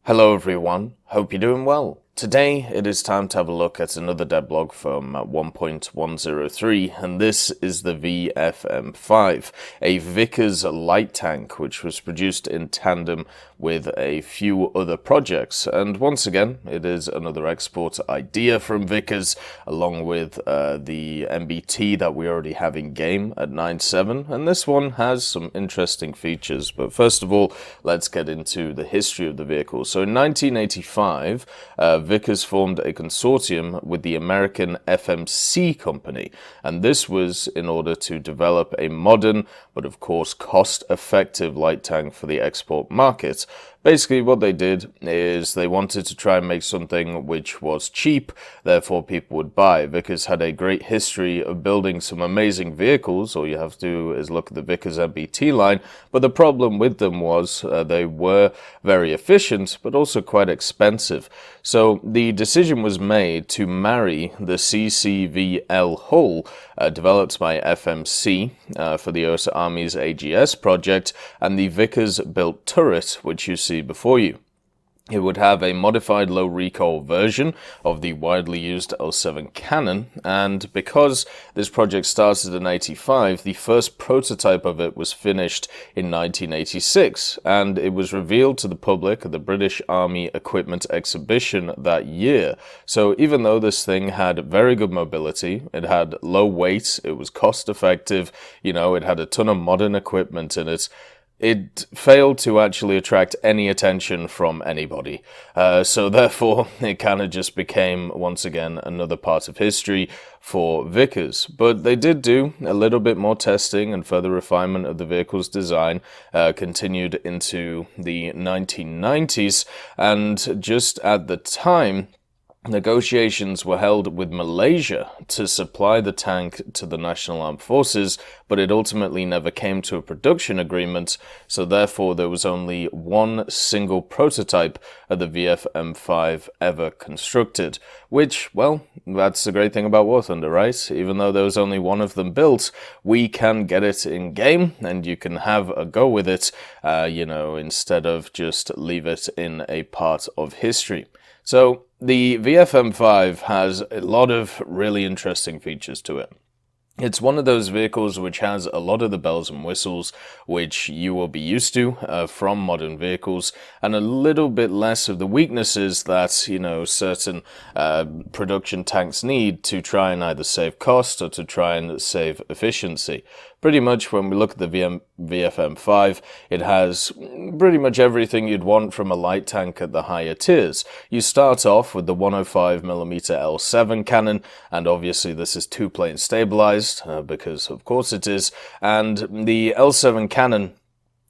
Hello everyone, hope you're doing well. Today it is time to have a look at another devblog from 1.103, and this is the VFM5, a Vickers light tank which was produced in tandem with a few other projects. And once again, it is another export idea from Vickers, along with the MBT that we already have in game at 9.7, and this one has some interesting features. But first of all, let's get into the history of the vehicle. So in 1985, Vickers formed a consortium with the American FMC company, and this was in order to develop a modern but of course cost-effective light tank for the export market. Basically what they did is they wanted to try and make something which was cheap, therefore people would buy. Vickers had a great history of building some amazing vehicles. All you have to do is look at the Vickers MBT line, but the problem with them was they were very efficient but also quite expensive. So the decision was made to marry the CCVL hull developed by FMC for the US Army's AGS project and the Vickers built turret which you see before you. It would have a modified low recoil version of the widely used L7 cannon, and because this project started in 85, the first prototype of it was finished in 1986, and it was revealed to the public at the British Army Equipment Exhibition that year. So even though this thing had very good mobility, it had low weight, it was cost effective, it had a ton of modern equipment in it, it failed to actually attract any attention from anybody. So therefore, it kind of just became, once again, another part of history for Vickers. But they did do a little bit more testing and further refinement of the vehicle's design, continued into the 1990s, and just at the time, negotiations were held with Malaysia to supply the tank to the National Armed Forces, but it ultimately never came to a production agreement, so therefore there was only one single prototype of the VFM5 ever constructed, which, well, that's the great thing about War Thunder, right? Even though there was only one of them built, we can get it in game, and you can have a go with it, instead of just leave it in a part of history. So the VFM5 has a lot of really interesting features to it. It's one of those vehicles which has a lot of the bells and whistles which you will be used to from modern vehicles, and a little bit less of the weaknesses that, certain production tanks need to try and either save cost or to try and save efficiency. Pretty much when we look at the VFM5, it has pretty much everything you'd want from a light tank at the higher tiers. You start off with the 105mm L7 cannon, and obviously this is two-plane stabilized, because of course it is, and the L7 cannon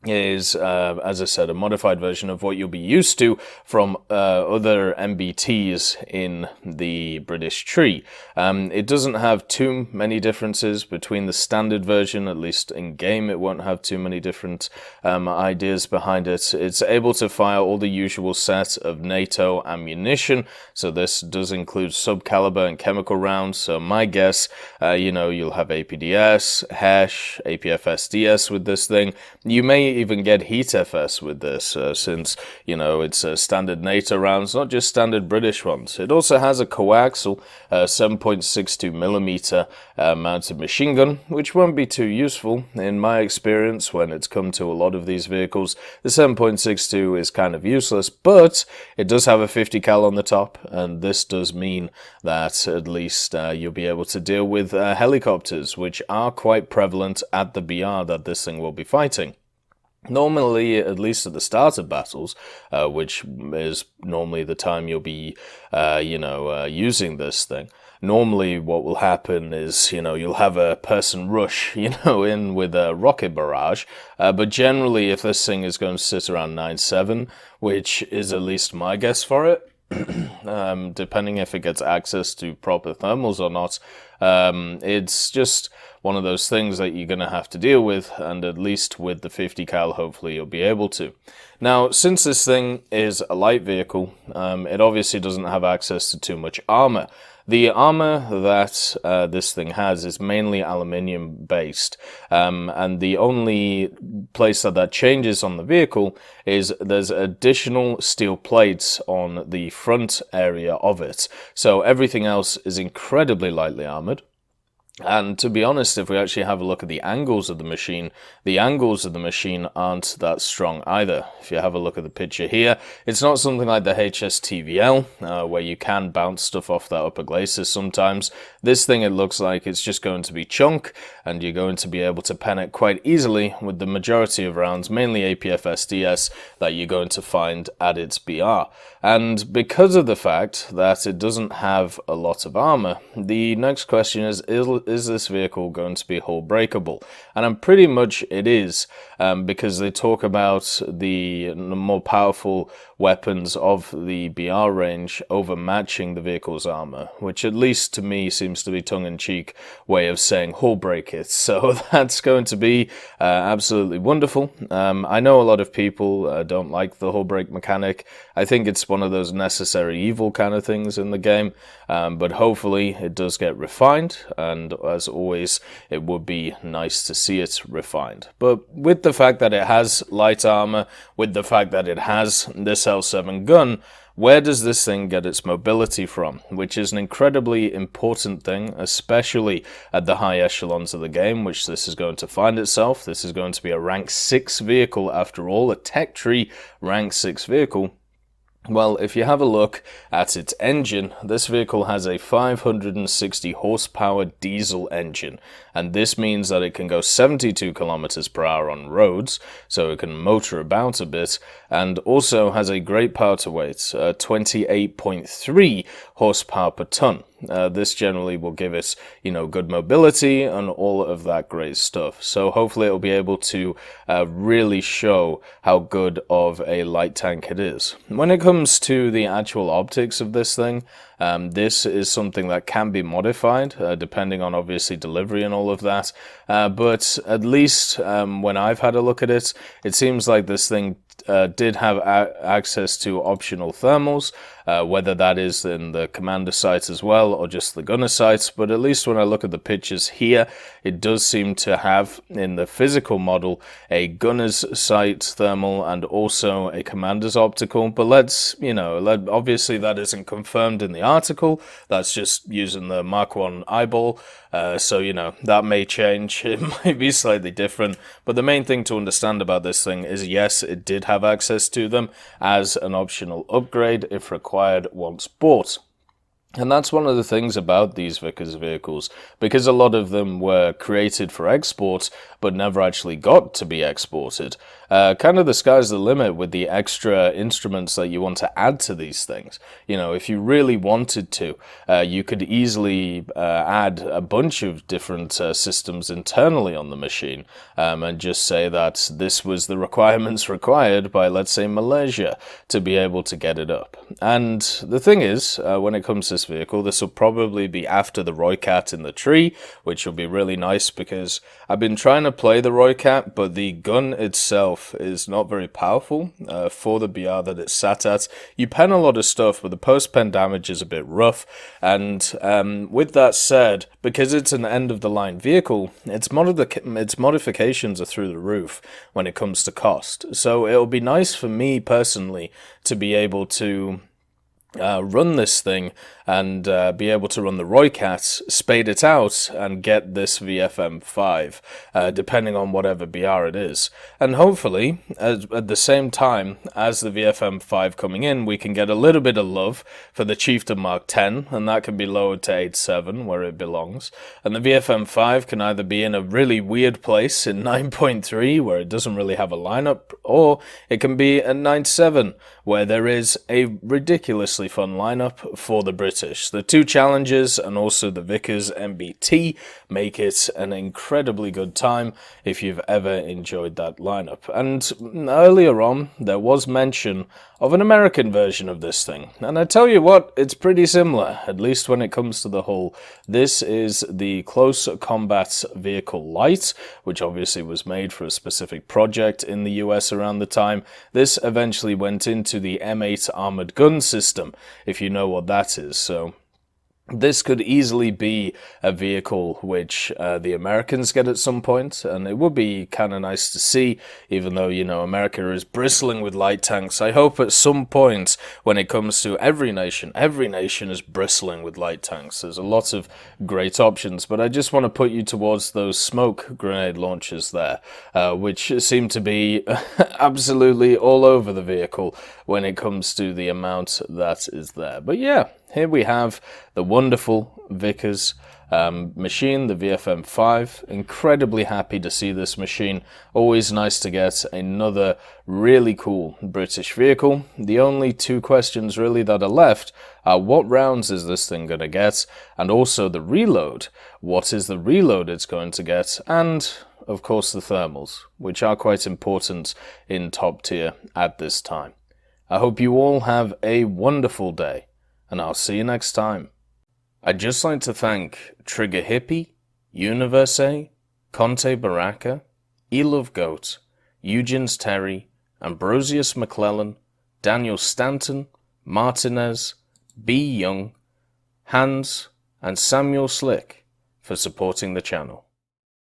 is, as I said, a modified version of what you'll be used to from other MBTs in the British tree. It doesn't have too many differences between the standard version, at least in game it won't have too many different ideas behind it. It's able to fire all the usual set of NATO ammunition, so this does include subcaliber and chemical rounds, so my guess, you'll have APDS, HESH, APFSDS with this thing. You may even get Heat FS with this, since, it's standard NATO rounds, not just standard British ones. It also has a coaxial 7.62mm mounted machine gun, which won't be too useful in my experience when it's come to a lot of these vehicles. The 7.62 is kind of useless, but it does have a 50 cal on the top, and this does mean that at least you'll be able to deal with helicopters, which are quite prevalent at the BR that this thing will be fighting. Normally, at least at the start of battles, which is normally the time you'll be, using this thing, normally what will happen is, you'll have a person rush, in with a rocket barrage, but generally if this thing is going to sit around 9.7, which is at least my guess for it, depending if it gets access to proper thermals or not, it's just one of those things that you're going to have to deal with, and at least with the 50 cal hopefully you'll be able to. Now, since this thing is a light vehicle, it obviously doesn't have access to too much armor. The armor that this thing has is mainly aluminium based, and the only place that changes on the vehicle is there's additional steel plates on the front area of it. So everything else is incredibly lightly armored. And to be honest, if we actually have a look at the angles of the machine aren't that strong either. If you have a look at the picture here, it's not something like the HSTVL, where you can bounce stuff off that upper glacis sometimes. This thing, it looks like it's just going to be chunk, and you're going to be able to pen it quite easily with the majority of rounds, mainly APF-SDS, that you're going to find at its BR. And because of the fact that it doesn't have a lot of armor, the next question is this vehicle going to be hull breakable? And I'm pretty much it is, because they talk about the more powerful weapons of the BR range overmatching the vehicle's armor, which at least to me seems to be tongue-in-cheek way of saying hull break it. So that's going to be absolutely wonderful. I know a lot of people don't like the hull break mechanic. I think it's one of those necessary evil kind of things in the game, but hopefully it does get refined, and as always, it would be nice to see it refined. But with the fact that it has light armor, with the fact that it has this L7 gun, where does this thing get its mobility from? Which is an incredibly important thing, especially at the high echelons of the game, which this is going to find itself. This is going to be a rank 6 vehicle after all, a tech tree rank 6 vehicle. Well, if you have a look at its engine, this vehicle has a 560 horsepower diesel engine, and this means that it can go 72 kilometers per hour on roads, so it can motor about a bit, and also has a great power to weight, 28.3 horsepower per ton. This generally will give it, good mobility and all of that great stuff. So hopefully it'll be able to really show how good of a light tank it is. When it comes to the actual optics of this thing, this is something that can be modified depending on obviously delivery and all of that. But at least when I've had a look at it, it seems like this thing did have access to optional thermals, whether that is in the commander sights as well or just the gunner sights. But at least when I look at the pictures here, it does seem to have in the physical model a gunner's sight thermal and also a commander's optical. But obviously that isn't confirmed in the article. That's just using the Mark 1 eyeball. So that may change. It might be slightly different. But the main thing to understand about this thing is, yes, it did have access to them as an optional upgrade if required once bought. And that's one of the things about these Vickers vehicles, because a lot of them were created for export but never actually got to be exported. Kind of the sky's the limit with the extra instruments that you want to add to these things. If you really wanted to, you could easily add a bunch of different systems internally on the machine, and just say that this was the requirements required by, let's say, Malaysia to be able to get it up. And the thing is, when it comes to this vehicle, this will probably be after the Roycat in the tree, which will be really nice because I've been trying to play the Roycat, but the gun itself is not very powerful for the BR that it's sat at. You pen a lot of stuff, but the post-pen damage is a bit rough. And with that said, because it's an end-of-the-line vehicle, its modifications are through the roof when it comes to cost. So it'll be nice for me personally to be able to run this thing and be able to run the Roycat, spade it out, and get this VFM 5, depending on whatever BR it is. And hopefully, at the same time as the VFM 5 coming in, we can get a little bit of love for the Chieftain Mark 10, and that can be lowered to 8.7, where it belongs. And the VFM 5 can either be in a really weird place in 9.3, where it doesn't really have a lineup, or it can be at 9.7, where there is a ridiculously fun lineup for the British. The two Challengers and also the Vickers MBT make it an incredibly good time if you've ever enjoyed that lineup. And earlier on, there was mention of an American version of this thing. And I tell you what, it's pretty similar, at least when it comes to the hull. This is the Close Combat Vehicle Light, which obviously was made for a specific project in the US around the time. This eventually went into the M8 armored gun system, if you know what that is. So This could easily be a vehicle which the Americans get at some point, and it would be kind of nice to see, even though, you know, America is bristling with light tanks. I hope at some point, when it comes to every nation is bristling with light tanks. There's a lot of great options, but I just want to put you towards those smoke grenade launchers there, which seem to be absolutely all over the vehicle when it comes to the amount that is there. But yeah, here we have the wonderful Vickers machine, the VFM 5. Incredibly happy to see this machine. Always nice to get another really cool British vehicle. The only two questions really that are left are what rounds is this thing going to get, and also the reload. What is the reload it's going to get? And of course the thermals, which are quite important in top tier at this time. I hope you all have a wonderful day, and I'll see you next time. I'd just like to thank Trigger Hippie, Universe, Conte Baraka, Elove Goat, Eugens Terry, Ambrosius McClellan, Daniel Stanton, Martinez, B. Young, Hans, and Samuel Slick for supporting the channel.